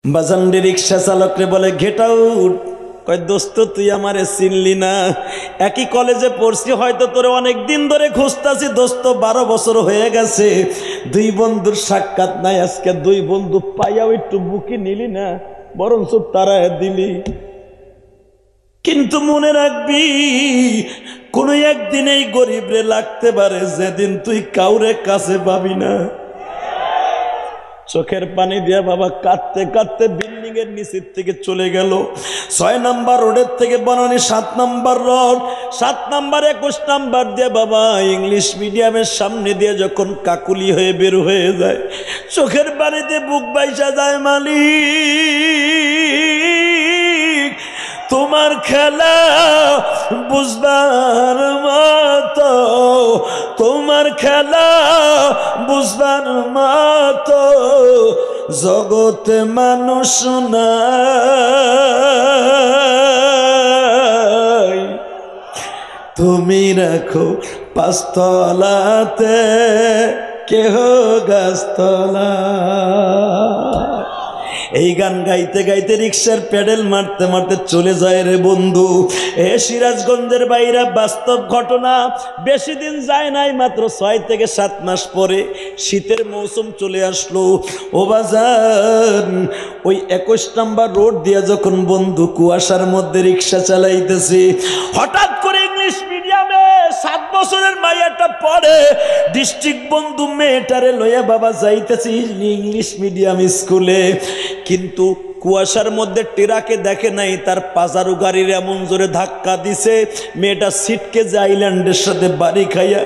বাজান্ডি রিক্সা চালক রে বলে গেট আউট। কয় দোস্ত তুই আমারে চিনলি না, একই কলেজে পড়ছি, হয়তো তোরে অনেক দিন ধরে খুঁজতাছি দোস্ত, 12 বছর হয়ে গেছে, দুই বন্ধুর সাক্ষাৎ নাই, আজকে দুই বন্ধু পাইয়াও একটু বুকি নিলি না, বরঞ্চ তারায় দিলি। কিন্তু মনে রাখবি কোনো একদিন এই গরিব রে লাগতে পারে যেদিন তুই কাউরে কাছে পাবি না। চোখের পানি দিয়া বাবা কাঁদতে কাঁদতে বিল্ডিং এর নিচের থেকে চলে গেল 6 নম্বর রোডের থেকে বনানী 7 নম্বর রোড, 7 নম্বর 21 নম্বর দিয়ে বাবা ইংলিশ মিডিয়ামের সামনে দিয়ে যখন কাকুলি হয়ে বের হয়ে যায়, চোখের পানিতে বুক বাইসা যায়। মালিক তোমার খেলা বুঝবার মতো, তোমার খেলা বুঝবার মতো জগতে মানুষ নাই, তুমি রাখো 5 তলাতে কেহ গাছতলা। এই গান গাইতে গাইতে রিক্সার প্যাডেল মারতে মারতে চলে যায় রে বন্ধু। এ সিরাজগঞ্জের বাইরা বাস্তব ঘটনা, বেশি দিন যায় নাই, মাত্র 6 থেকে 7 মাস পরে শীতের মৌসুম চলে আসলো। ও বাজার ওই 21 নম্বর রোড দিয়ে যখন বন্ধু কুয়াশার মধ্যে রিক্সা চালাইতেছে, হঠাৎ করে ইংলিশ মিডিয়ামে 7 বছরের মাইয়াটা পড়ে, ডিস্ট্রিক্ট বন্ধু মেয়েটারে লইয়া বাবা যাইতেছে ইংলিশ মিডিয়াম স্কুলে। কিন্তু কুয়াশার মধ্যে টেরাকে দেখে নাই, তার পাজারু গাড়ির এমন জোরে ধাক্কা দিছে, মেয়েটা সিটকে যে আইল্যান্ডের সাথে বাড়ি খাইয়া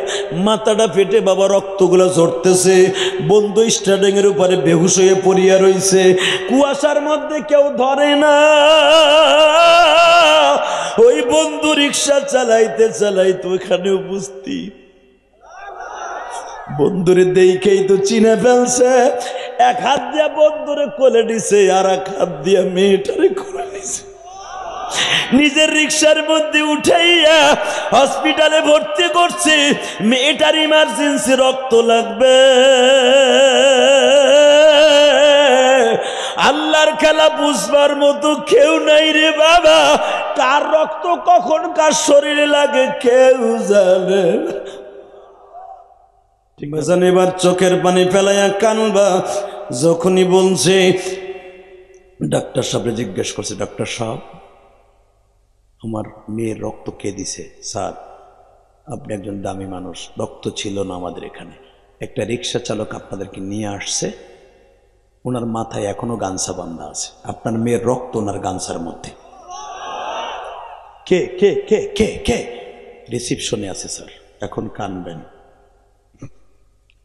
মাথাটা ফেটে বাবা রক্তগুলো ঝরতেছে। বন্ধু স্টার্টিং এর উপরে বেহুশ হয়ে পড়িয়া রইছে, কুয়াশার মধ্যে কেউ ধরে না। ওই বন্ধু রিক্সা চালাইতে চালাইতে ওখানে উপস্থিত, বন্ধুরে দেখেই তো চিনে ফেলছে, এক হাত দিয়া বন্ধুরে কোলে নিছে, আর এক হাত দিয়া মেয়েটারে কোলে নিছে, নিজের রিক্সার মধ্যে উঠাইয়া হসপিটালে ভর্তি করছে। মেয়েটার ইমার্জেন্সি রক্ত লাগবে। আল্লাহর খেলা বুঝবার মতো কেউ নাই রে বাবা, কার রক্ত কখন কার শরীরে লাগে কেউ জানে না। ঠিক আছে, এবার চোখের পানি ফেলাইয়া কানবা। যখনই বলছে ডাক্তার সাহেব জিজ্ঞেস করছে, ডাক্তার সাহেব আমার মেয়ের রক্ত কে দিছে? স্যার আপনি একজন দামি মানুষ, রক্ত ছিল না আমাদের এখানে, একটা রিক্সা চালক আপনাদেরকে নিয়ে আসছে, ওনার মাথায় এখনো গামছা বাঁধা আছে, আপনার মেয়ের রক্ত ওনার গামছার মধ্যে। কে কে কে কে কে? রিসিপশনে আছে স্যার। এখন কানবেন।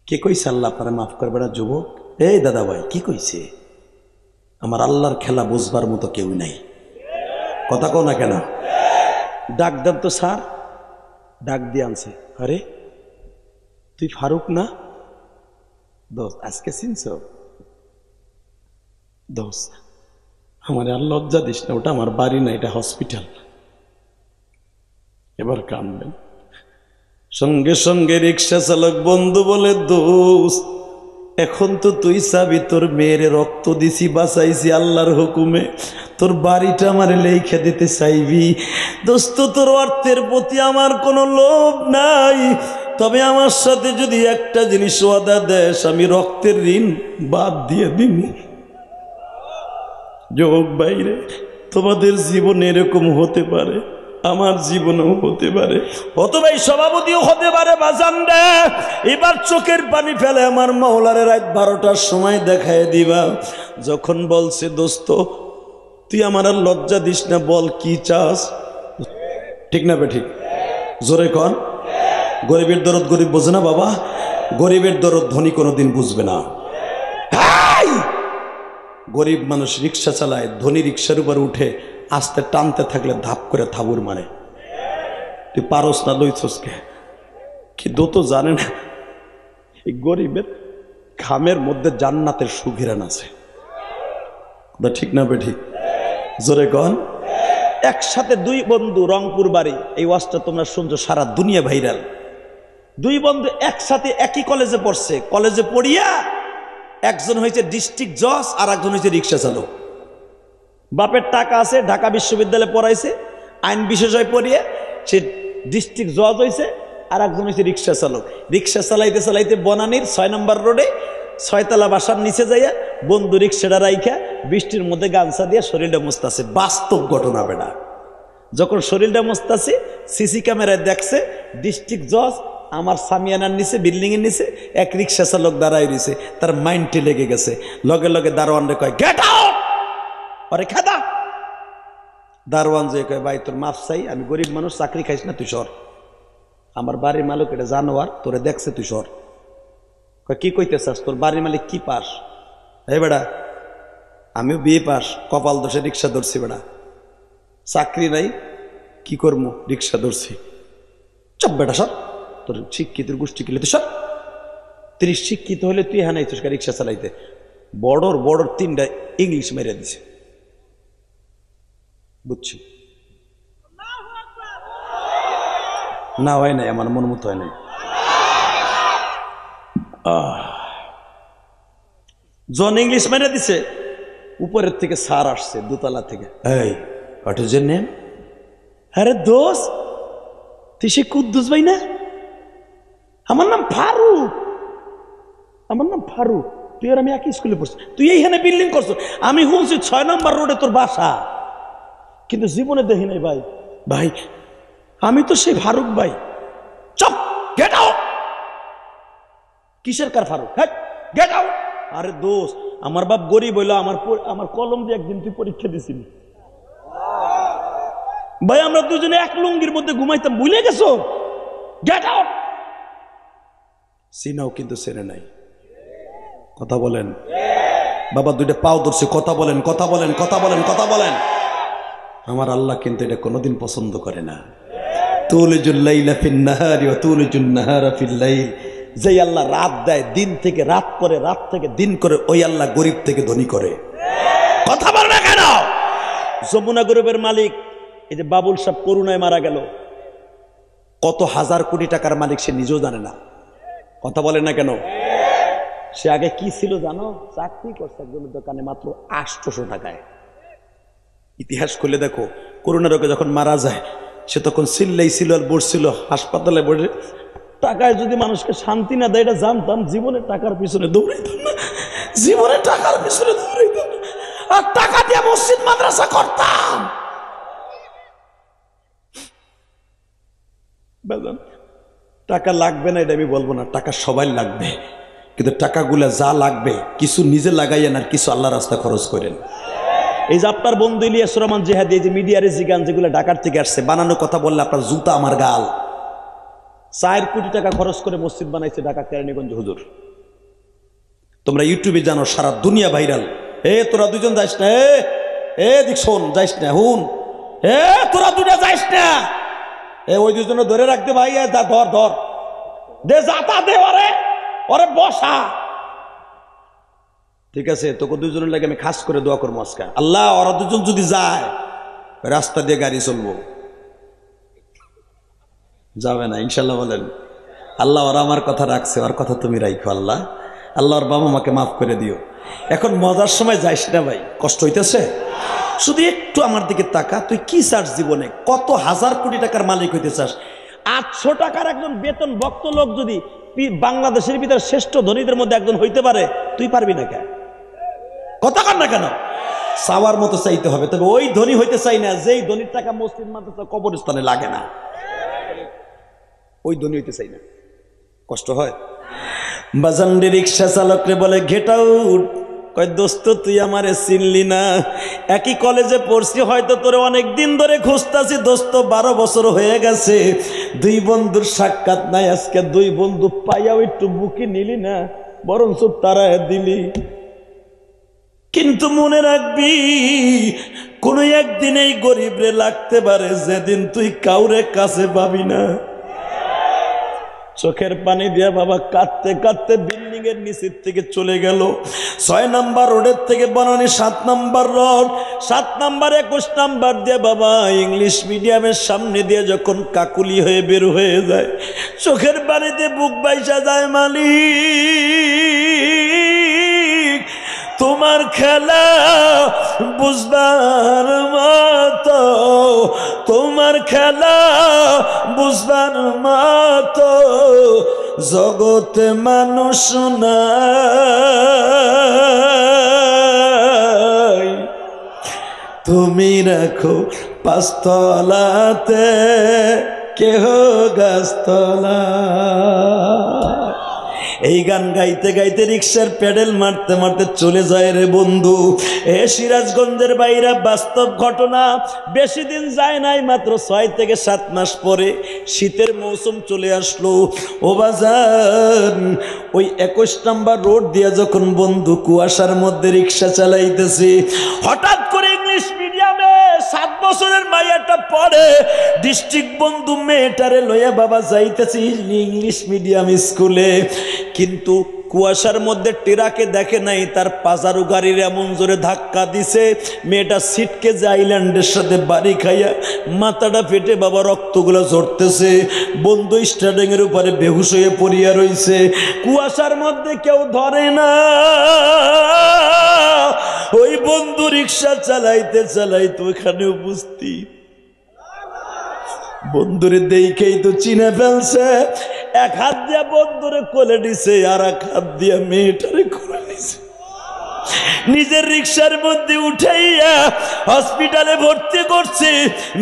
কে কইছে আল্লাহ আপনারা মাফ করবে না যুবক? এই দাদা ভাই কি কইছে? আমার আল্লাহর খেলা বুঝবার মতো কেউ নাই। কথা কও না কেন? ডাক দেন তো স্যার। ডাক দিয়ে আনছে, আরে তুই ফারুক না? দোস্ত আজকে চিনছ? দোস্ত আমার আর লজ্জা দিস না, ওটা আমার বাড়ি না, এটা হসপিটাল। এবার কানবেন। সঙ্গে সঙ্গে রিক্সা চালক বন্ধু বলে, দোস্ত এখন তো তুই চাবি, তোর মেয়ের রক্ত দিছি, বাঁচাইছি আল্লাহর হুকুমে, তোর বাড়িটা আমার লেখা দিতে চাইবি। দোস্ত তোর অর্থের প্রতি আমার কোনো লোভ নাই, তবে আমার সাথে যদি একটা জিনিস ওয়াদা দেশ, আমি রক্তের ঋণ বাদ দিয়ে দিব। যোগ বাইরে তোমাদের জীবনে এরকম হতে পারে, আমার জীবনেও হতে পারে, অথবা এই সভাপতিও হতে পারে। বাজান রে এবার চোখের পানি ফেলে আমার মাওলারে রাত 12টার সময় দেখায় দিবা। যখন বলছে দোস্ত তুই আমার আর লজ্জা দিস না, বল কি চাস? ঠিক না বেঠিক? জোরে কর। গরিবের দরদ গরিব বোঝে না বাবা, গরিবের দরদ ধনী কোনোদিন বুঝবে না। গরিব মানুষ রিক্সা চালায়, ধনী রিক্সার উপর উঠে আস্তে টানতে থাকলে ধাপ করে থাবুর মারে। তুই পারস না, লইছস কে? কিন্তু তো জানে না এই গরিবের ঘামের মধ্যে জান্নাতের সুঘিরান আছে। ঠিক না বেঠিক? জোরে কন। একসাথে দুই বন্ধু, রংপুর বাড়ি, এই ওয়াজটা তোমরা শুনছো, সারা দুনিয়া ভাইরাল। দুই বন্ধু একসাথে একই কলেজে পড়ছে, কলেজে পড়িয়া একজন হয়েছে ডিস্ট্রিক্ট জজ আর একজন হয়েছে রিক্সা চালক। বাপের টাকা আছে, ঢাকা বিশ্ববিদ্যালয়ে পড়াইছে, আইন বিশেষজ্ঞ পড়িয়ে সে ডিস্ট্রিক্ট জজ হয়েছে, আর একজন হয়েছে রিক্সা চালক। রিক্সা চালাইতে চালাইতে বনানীর 6 নম্বর রোডে 6তলা বাসার নিচে যাইয়া বন্ধু রিক্সাটা রাইখা বৃষ্টির মধ্যে গামছা দিয়ে শরীরটা মুছতাছে। বাস্তব ঘটনা বেটা। যখন শরীরটা মুছতাছে সিসি ক্যামেরায় দেখছে ডিস্ট্রিক্ট জজ আমার সামিয়ানার নিচে, বিল্ডিং এর নিচে এক রিক্সা চালক দাঁড়াই রয়েছে। তার মাইন্ডে লেগে গেছে, লগে লগে দারোয়ান রে কয় গেট আউট, আরে খেদা। দারোয়ান যে কয় ভাই তোর মাফ চাই, আমি গরিব মানুষ, চাকরি খাইস না, তুই সর। আমার বাড়ির মালিক এটা জানোয়ার, তোরে দেখছে, তুই সর। কি কইতে চাস, তোর বাড়ির মালিক কি পাস? এই বেড়া আমিও বিয়ে পাস, কপাল দোষে রিক্সা ধরছি বেড়া, চাকরি নাই, কি করবো, রিক্সা ধরছি। চপ বেটা সর, তোর শিক্ষিত গোষ্ঠী কিলে তুই সর। 30 শিক্ষিত হলে তুই হ্যাঁ নাইছিস রিক্সা চালাইতে। বড়র 3টা ইংলিশ মেরে দিছে, বুঝছি না? হয় নাই, আমার মন মতো হয় নাই। জন ইংলিশ মেরে দিছে, উপরের থেকে সার আসছে দোতলা থেকে, এই হোয়াট ইজ ইওর নেম? আরে দোস্ত তুই সে কুদ্দুস ভাই না? আমার নাম ফারুক, আমার নাম ফারুক। তুই আর আমি একই স্কুলে পড়ছি, তুই এইখানে বিল্ডিং করছো, আমি শুনছি 6 নম্বর রোডে তোর বাসা, কিন্তু জীবনে দেখি নাই ভাই। ভাই আমি তো সেই ফারুক ভাই। Chop, get out. কিসের কার ফারুক? Get out. আরে দোস্ত আমার বাপ গরিব হইলো, আমার কলম দিয়ে একদিন তুই পরীক্ষা দিছিলি ভাই, আমরা দুজনে এক লুঙ্গির মধ্যে ঘুমাইতাম, ভুলে গেছো? Get out. সিনাও কিন্তু চেনে নাই। কথা বলেন বাবা, 2টা পাও ধরছে, কথা বলেন, কথা বলেন, কথা বলেন, কথা বলেন। আমার আল্লাহ কিন্তু এটা কোনোদিন পছন্দ করে না। তুলিজুল লাইলা ফিন নাহারি ওয়া তুলিজুন নাহারা ফিল লাইল। যে আল্লাহ রাত দেয়, দিন থেকে রাত করে, রাত থেকে দিন করে, ওই আল্লাহ গরিব থেকে ধনী করে। কথা বল না কেন? যমুনা গ্রুপের মালিক এই যে বাবুল সাহেব করুণায় মারা গেল, কত হাজার কোটি টাকার মালিক সে নিজেও জানে না। কথা বলে না কেন? সে আগে কি ছিল জানো? চাকরি করছে একজনের দোকানে মাত্র 800 টাকায়। ইতিহাস খুলে দেখো, করোনা রোগে যখন মারা যায় সে তখন চিল্লাই ছিল আর বসছিল হাসপাতালে বসে। টাকায় যদি মানুষকে শান্তি না দেয় এটা জানতাম, জীবনে টাকার পিছনে দৌড়াইতাম না, জীবনে টাকার পিছনে দৌড়াইতাম না, আর টাকা দিয়ে মসজিদ মাদ্রাসা করতাম। টাকা লাগবে না এটা আমি বলবো না, টাকা সবাই লাগবে, কিন্তু টাকাগুলা যা লাগবে কিছু নিজে লাগাইয়েন আর কিছু আল্লাহ রাস্তা খরচ করেন। এই যে আপনার বন্ধু ইলিয়াস রহমান জিহাদি, এই যে মিডিয়ারে জিগান যেগুলো ঢাকার থেকে আসছে, বানানো কথা বললে আপনার জুতা আমার গাল। 4 কোটি টাকা খরচ করে মসজিদ বানাইছে ঢাকা কেরানীগঞ্জ হুজুর। তোমরা ইউটিউবে জানো, সারা দুনিয়া ভাইরাল। তোরা দুজন যাইস না, দেখ শোন, যাইস না, হুন, তোরা দুটা যাইস না, ওই দুজনে ধরে রাখতে ভাই, ধর ধর দে, যাতা দে, ওরে বসা। ঠিক আছে, তোকে দুজনের লাগে আমি খাস করে দোয়া করবো আজকে, আল্লাহ ওরা দুজন যদি যায় রাস্তা দিয়ে গাড়ি চলবো। যাবে না ইনশাল্লাহ বলেন? আল্লাহ ওরা আমার কথা রাখছে, ওর কথা তুমি রাখো আল্লাহ। আল্লাহর বাবা মাকে মাফ করে দিও। এখন মজার সময় যাইস না ভাই, কষ্ট হইতেছে, শুধু একটু আমার দিকে তাকা। তুই কি চাস জীবনে? কত হাজার কোটি টাকার মালিক হইতে চাস? 800 টাকার একজন বেতন ভক্ত লোক যদি বাংলাদেশের ভিতরে শ্রেষ্ঠ ধনীদের মধ্যে একজন হইতে পারে, তুই পারবি না কেন? কথা কর না কেন? চাওয়ার মতো চাইতে হবে, তবে ওই ধনী হইতে চাই না যেই ধনীর টাকা মসজিদ মাদ্রাসা কবরস্থানে লাগে না, ওই ধনী হইতে চাই না। কষ্ট হয়। বাজান্ডি রিক্সা চালকরে বলে গেট আউট। কয় দোস্ত তুই আমারে চিনলি না, একই কলেজে পড়ছি, হয়তো তোরে অনেক দিন ধরে খুঁজতাছি দোস্ত, 12 বছর হয়ে গেছে, 2 বন্ধুর সাক্ষাৎ নাই, আজকে 2 বন্ধু পাইয়াও একটু বুকে নিলি না, বরঞ্চ তারায় দিলি। কিন্তু মনে রাখবি কোনো একদিন এই গরিবরে লাগতে পারে যেদিন তুই কাউরে কাছে পাবি না। চোখের পানি দিয়া বাবা কাঁদতে কাঁদতে বিল্ডিং এর নিচের থেকে চলে গেল। 6 নম্বর রোডের থেকে বনানী 7 নম্বর রোড, 7 নম্বর 21 নম্বর দিয়ে বাবা ইংলিশ মিডিয়ামের সামনে দিয়ে যখন কাকুলি হয়ে বের হয়ে যায়, চোখের পানিতে বুক বাইসা যায়। মালিক তোমার খেলা বুঝবার মতো, তোমার খেলা বুঝবার মতো জগতে মানুষ নাই। তুমি রাখো পাঁচতলাতে, কেহ গাছতলা। এই গান গাইতে গাইতে রিক্সার প্যাডেল মারতে মারতে চলে যায় রে বন্ধু। সিরাজগঞ্জের বাইরে বাস্তব ঘটনা। বেশি দিন যায় নাই, মাত্র 6 থেকে 7 মাস পরে শীতের মৌসুম চলে আসলো। ও বাজার, ওই 21 নম্বর রোড দিয়ে যখন বন্ধু কুয়াশার মধ্যে রিক্সা চালাইতেছে, হঠাৎ করে ইংলিশ মিডিয়ামে 7 বছরের মাইয়াটা পড়ে। ডিস্ট্রিক্ট বন্ধু মেয়েটারে লইয়া বাবা যাইতেছি ইংলিশ মিডিয়াম স্কুলে, কিন্তু কুয়াশার মধ্যে টেরাকে দেখে নাই, তার পাজারু গাড়ির এমন জোরে ধাক্কা দিছে, মেয়েটা সিটকে যে আইল্যান্ডের সাথে বাড়ি খাইয়া মাথাটা ফেটে বাবা রক্তগুলো ঝরতেছে। বন্ধু স্টার্টিং এর উপরে বেহুশ হয়ে পড়িয়া রইছে। কুয়াশার মধ্যে কেউ ধরে না। ওই বন্ধু রিক্সা চালাইতে চালাইতে ওখানে উপস্থিত। বন্ধুরে দেখেই তো চিনে ফেলছে। এক হাত দিয়া বন্ধুরে কোলে নিছে, আর এক হাত দিয়া মেয়েটারে কোলে নিছে। নিজের রিক্সার মধ্যে উঠাইয়া হসপিটালে ভর্তি করছে।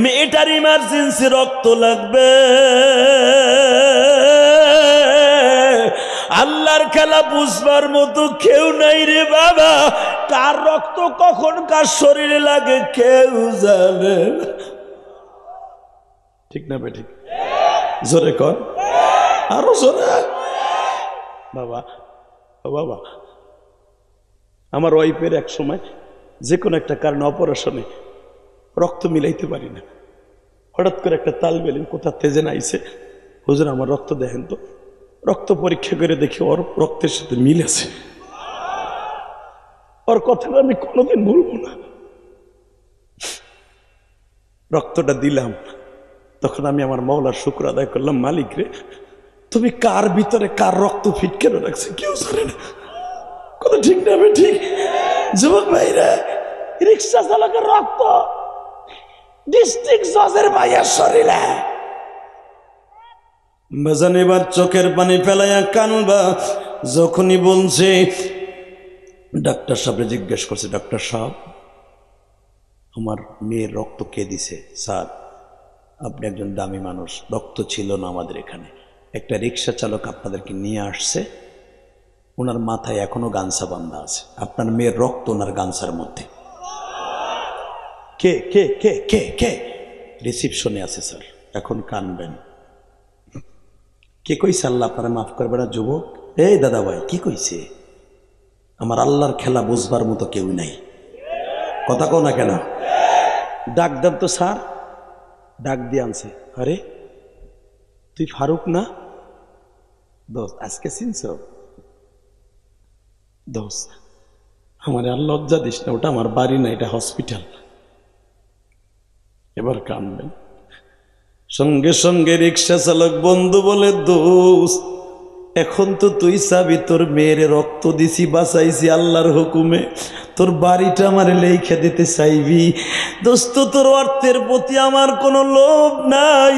মেয়েটার ইমার্জেন্সি রক্ত লাগবে। আল্লাহর খেলা বুঝবার মতো কেউ নাই রে বাবা। কার রক্ত কখন কার শরীরে লাগে কেউ জানে না। ঠিক না বেঠিক? জোরে কর, আরো জোরে। বাবা বাবা, আমার ওয়াইফের এক সময় যে কোনো একটা কারণে অপারেশনে রক্ত মিলাইতে পারি না। হঠাৎ করে একটা তাল বেলেন কোথা তেজে নাইছে, হুজুর আমার রক্ত দেখেন তো। রক্ত পরীক্ষা করে দেখি ওর রক্তের সাথে মিল আছে। ওর কথাটা আমি কোনোদিন ভুলবো না। রক্তটা দিলাম, তখন আমি আমার মাওলার শুকর আদায় করলাম, মালিক রে তুমি কার ভিতরে কার রক্ত ফিট কেন রাখছে কেউ জানে না। কোন ঠিক না ঠিক? যুবক ভাইরা, রিক্সা চালকের রক্ত ডিস্ট্রিক্ট জজের ভাইয়ার শরীরে। বাজান এবার চোখের পানি ফেলাইয়া কানবা যখনই বলছে। ডাক্তার সাহেব জিজ্ঞেস করছে, ডাক্তার সাহেব আমার মেয়ের রক্ত কে দিছে? স্যার আপনি একজন দামি মানুষ, রক্ত ছিল না আমাদের এখানে। একটা রিক্সা চালক আপনাদেরকে নিয়ে আসছে, ওনার মাথায় এখনো গামছা বাঁধা আছে, আপনার মেয়ের রক্ত ওনার গামছার মধ্যে। কে কে কে কে কে? রিসিপশনে আছে স্যার। এখন কানবেন। কে কইছে আল্লাহ আপনারা মাফ করবে না যুবক? এই দাদা ভাই কি কইছে? আমার আল্লাহর খেলা বুঝবার মতো কেউ নাই। কথা কও না কেন? ডাক দেন তো স্যার। ডাক দিয়ে আনছে। আরে তুই ফারুক না? দোস্ত আজকে চিনছ? দোস্ত আমার আর লজ্জা দিস না, ওটা আমার বাড়ি না, এটা হসপিটাল। এবার কানবেন। সঙ্গে সঙ্গে রিক্সা চালক বন্ধু বলে, দোস্ত এখন তো তুই চাবি, তোর মেয়ের রক্ত দিছি, বাঁচাইছি আল্লাহর হুকুমে, তোর বাড়িটা আমার লেখা দিতে চাইবি। দোস্ত তোর অর্থের প্রতি আমার কোনো লোভ নাই,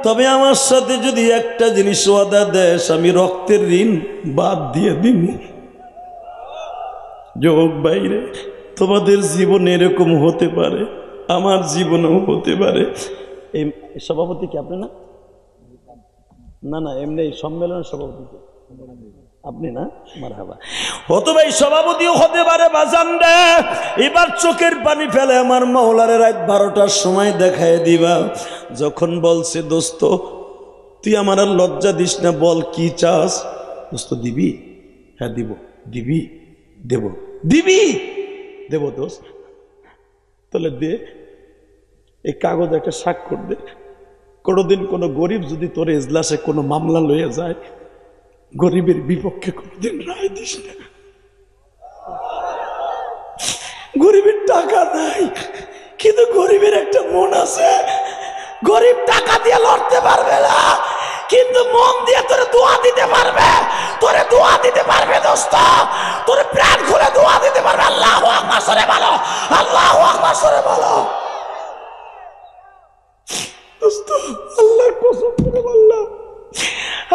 তবে আমার সাথে যদি একটা জিনিস ওয়াদা দেশ, আমি রক্তের ঋণ বাদ দিয়ে দিব। যুবক বাইরে, তোমাদের জীবনে এরকম হতে পারে, আমার জীবনেও হতে পারে। এই সভাপতি কি আপনি না? না না, এমনি সম্মেলনের সভাপতি আপনি না? মারহাবা। অথবা এই সভাপতিও হতে পারে বাজান রে। এবার চোখের পানি ফেলে আমার মাওলারে রাত 12টার সময় দেখায় দিবা। যখন বলছে, দোস্ত তুই আমার আর লজ্জা দিস না, বল কি চাস? দোস্ত দিবি? হ্যাঁ দিব। দিবি? দেব। দিবি? দেব দোস্ত। তাহলে দে, এই কাগজ একটা স্বাক্ষর দে। কোনোদিন কোনো গরিব যদি তোর এজলাসে কোনো মামলা লইয়া যায়, গরিবের বিপক্ষে কোনোদিন রায় দিস না। গরিবের টাকা নাই, কিন্তু গরিবের একটা মন আছে। গরিব টাকা দিয়ে লড়তে পারবে না, কিন্তু মন দিয়ে তোরে দোয়া দিতে পারবে, তোরে দোয়া দিতে পারবে দোস্ত, তোরে প্রাণ খুলে দোয়া দিতে পারবে। আল্লাহু আকবার সরে বলো, আল্লাহু আকবার সরে বলো। দোস্ত আল্লাহর কসম করে বললাম,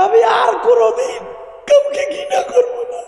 আমি আর কোনোদিন কাউকে ঘৃণা করবো না।